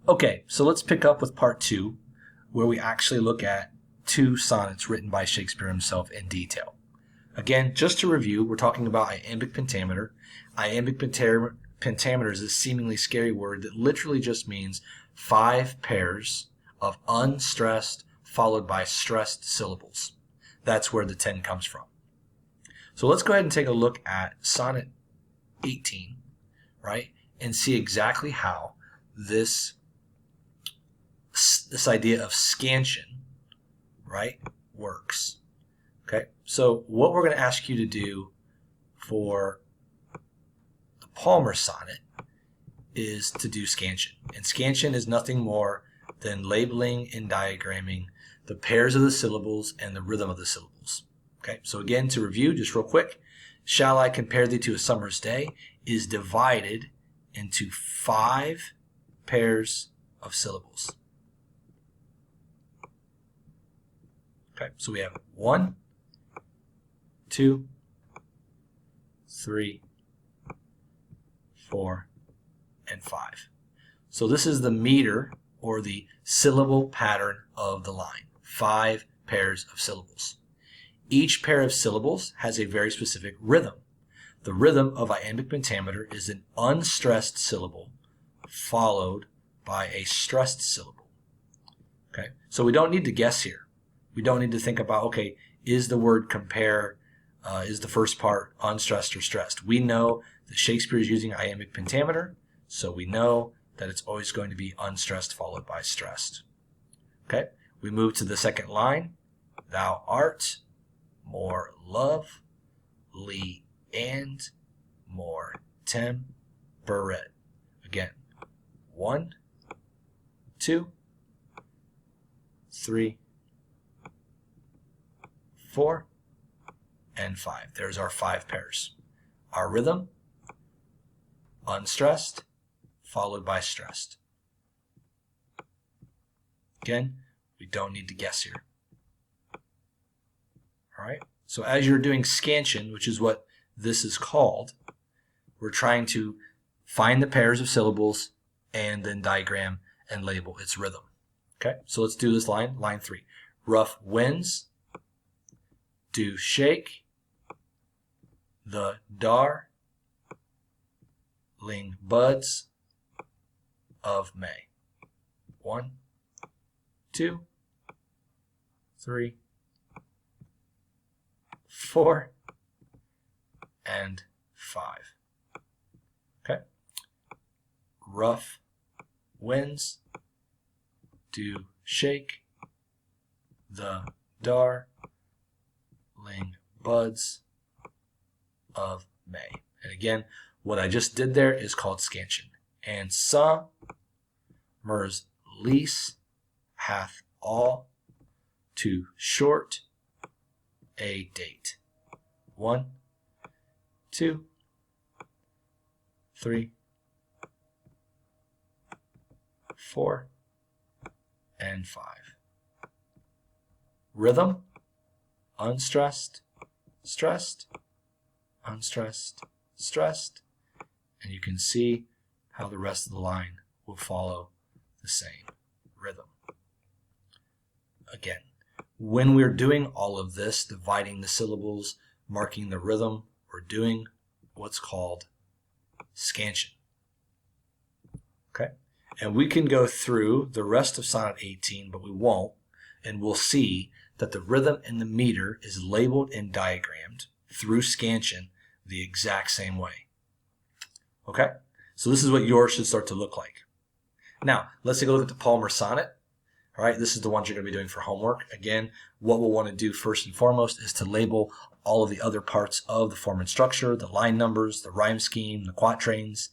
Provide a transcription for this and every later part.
Okay, so let's pick up with part 2, where we actually look at 2 sonnets written by Shakespeare himself in detail. Again, just to review, we're talking about iambic pentameter. Iambic pentameter is a seemingly scary word that literally just means 5 pairs of unstressed followed by stressed syllables. That's where the 10 comes from. So let's go ahead and take a look at sonnet 18, right, and see exactly how this idea of scansion, right, works. Okay, so what we're going to ask you to do for the Palmer sonnet is to do scansion. And scansion is nothing more than labeling and diagramming the pairs of the syllables and the rhythm of the syllables. Okay, so again, to review, just real quick, shall I compare thee to a summer's day is divided into 5 pairs of syllables. Okay, so we have 1, 2, 3, 4, and 5. So this is the meter or the syllable pattern of the line. 5 pairs of syllables. Each pair of syllables has a very specific rhythm. The rhythm of iambic pentameter is an unstressed syllable followed by a stressed syllable. Okay, so we don't need to guess here. We don't need to think about, okay, is the word compare, is the first part unstressed or stressed? We know that Shakespeare is using iambic pentameter, so we know that it's always going to be unstressed followed by stressed. Okay, we move to the second line. Thou art more lovely and more temperate. Again, 1, 2, 3, 4, and 5. There's our 5 pairs. Our rhythm, unstressed, followed by stressed. Again, we don't need to guess here. All right. So as you're doing scansion, which is what this is called, we're trying to find the pairs of syllables and then diagram and label its rhythm. Okay. So let's do this line. Line 3. Rough winds do shake the darling buds of May. 1, 2, 3, 4, and 5. Okay. Rough winds do shake the darling buds of May. And again, what I just did there is called scansion. And summer's lease hath all too short a date. 1, 2, 3, 4, and 5. Rhythm, unstressed, stressed, unstressed, stressed, and you can see how the rest of the line will follow the same rhythm. Again, when we're doing all of this, dividing the syllables, marking the rhythm, we're doing what's called scansion. Okay? And we can go through the rest of sonnet 18, but we won't, and we'll see that the rhythm and the meter is labeled and diagrammed through scansion the exact same way. Okay? So this is what yours should start to look like. Now, let's take a look at the Palmer sonnet. All right, this is the ones you're going to be doing for homework. Again, what we'll want to do first and foremost is to label all of the other parts of the form and structure, the line numbers, the rhyme scheme, the quatrains,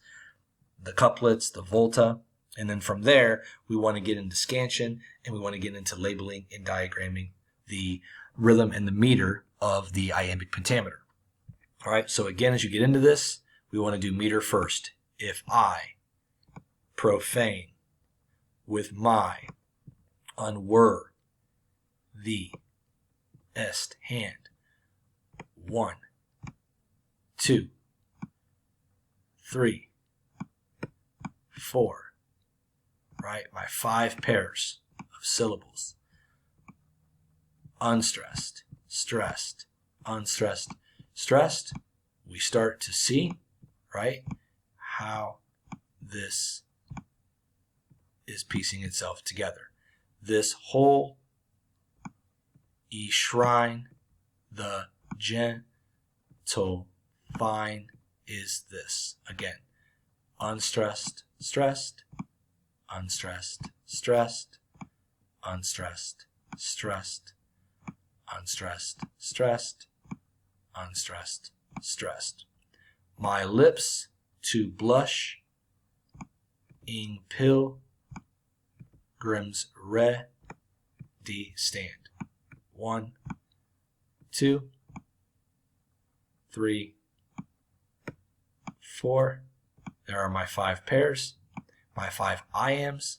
the couplets, the volta. And then from there, we want to get into scansion, and we want to get into labeling and diagramming the rhythm and the meter of the iambic pentameter. All right, so again, as you get into this, we want to do meter first. If I profane with my unworthy est hand. 1, 2, 3, 4, right? My 5 pairs of syllables. Unstressed, stressed, unstressed, stressed. We start to see, right, how this is piecing itself together. This whole shrine, the gentle fine is this. Again, unstressed, stressed, unstressed, stressed, unstressed, stressed, unstressed, stressed, unstressed, stressed. My lips to blush, ing pilgrims ready stand. 1, 2, 3, 4. There are my 5 pairs, my 5 I ams,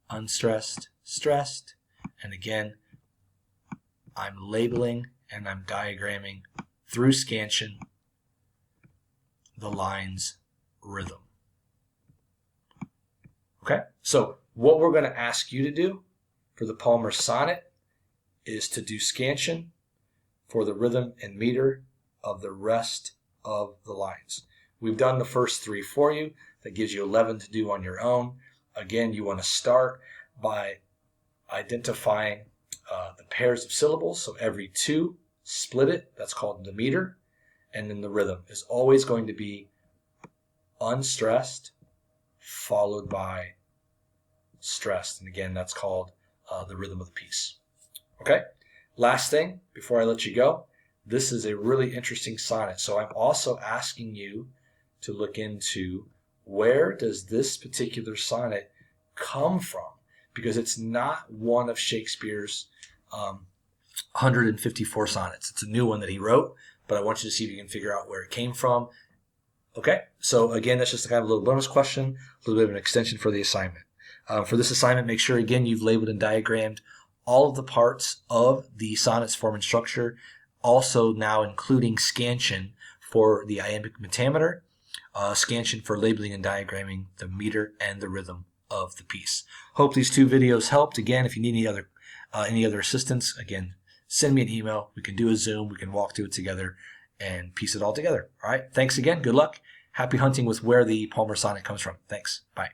unstressed, stressed, and again, I'm labeling and I'm diagramming through scansion the line's rhythm. Okay, so what we're going to ask you to do for the Palmer Sonnet is to do scansion for the rhythm and meter of the rest of the lines. We've done the first 3 for you. That gives you 11 to do on your own. Again, you want to start by identifying the pairs of syllables. So every 2, split it. That's called the meter. And then the rhythm is always going to be unstressed followed by stressed. And again, that's called the rhythm of the piece. Okay, last thing before I let you go, this is a really interesting sonnet. So I'm also asking you to look into where does this particular sonnet come from, because it's not one of Shakespeare's 154 sonnets. It's a new one that he wrote, but I want you to see if you can figure out where it came from. Okay, so again, that's just a kind of a little bonus question, a little bit of an extension for the assignment. For this assignment, make sure, again, you've labeled and diagrammed all of the parts of the sonnet's form and structure, also now including scansion for the iambic pentameter, scansion for labeling and diagramming the meter and the rhythm of the piece. Hope these 2 videos helped. Again, if you need any other assistance, again, send me an email. We can do a Zoom. We can walk through it together and piece it all together. All right. Thanks again. Good luck. Happy hunting with where the Palmer Sonnet comes from. Thanks. Bye.